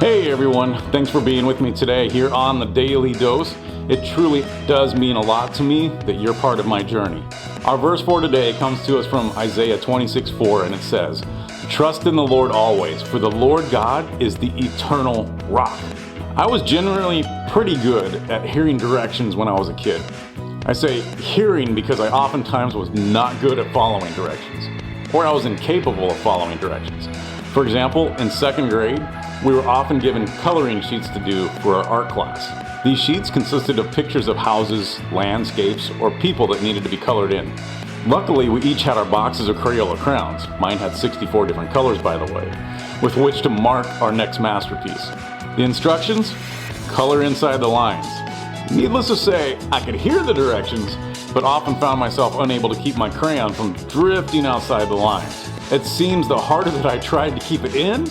Hey everyone, thanks for being with me today here on the Daily Dose. It truly does mean a lot to me that you're part of my journey. Our verse for today comes to us from Isaiah 26:4, and it says, "Trust in the Lord always, for the Lord God is the eternal rock." I was generally pretty good at hearing directions when I was a kid. I say hearing because I oftentimes was not good at following directions, or I was incapable of following directions. For example, in second grade, we were often given coloring sheets to do for our art class. These sheets consisted of pictures of houses, landscapes, or people that needed to be colored in. Luckily, we each had our boxes of Crayola crayons. Mine had 64 different colors, by the way, with which to mark our next masterpiece. The instructions? Color inside the lines. Needless to say, I could hear the directions, but often found myself unable to keep my crayon from drifting outside the lines. It seems the harder that I tried to keep it in,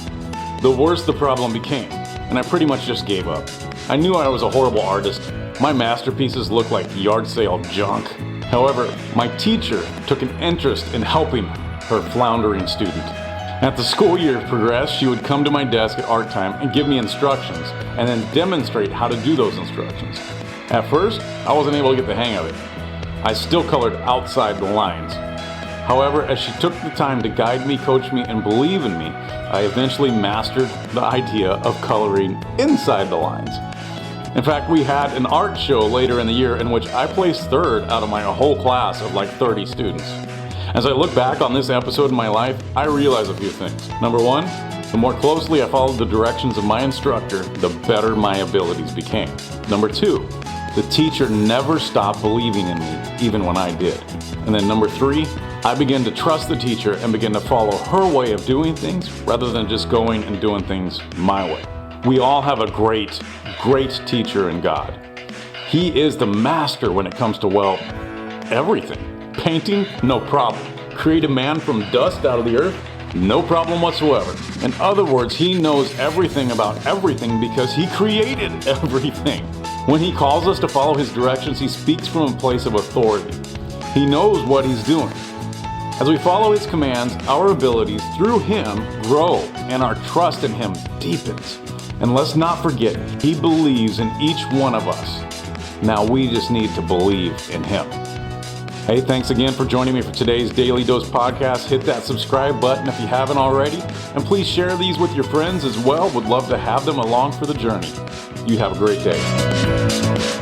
the worse the problem became, and I pretty much just gave up. I knew I was a horrible artist. My masterpieces looked like yard sale junk. However, my teacher took an interest in helping her floundering student. As the school year progressed, she would come to my desk at art time and give me instructions, and then demonstrate how to do those instructions. At first, I wasn't able to get the hang of it. I still colored outside the lines. However, as she took the time to guide me, coach me, and believe in me, I eventually mastered the idea of coloring inside the lines. In fact, we had an art show later in the year in which I placed third out of my whole class of like 30 students. As I look back on this episode in my life, I realize a few things. Number one, the more closely I followed the directions of my instructor, the better my abilities became. Number two, the teacher never stopped believing in me, even when I did. And then number three, I began to trust the teacher and began to follow her way of doing things rather than just going and doing things my way. We all have a great, great teacher in God. He is the master when it comes to, well, everything. Painting, no problem. Create a man from dust out of the earth, no problem whatsoever. In other words, he knows everything about everything because he created everything. When he calls us to follow his directions, he speaks from a place of authority. He knows what he's doing. As we follow his commands, our abilities through him grow and our trust in him deepens. And let's not forget, he believes in each one of us. Now we just need to believe in him. Hey, thanks again for joining me for today's Daily Dose podcast. Hit that subscribe button if you haven't already. And please share these with your friends as well. Would love to have them along for the journey. You have a great day.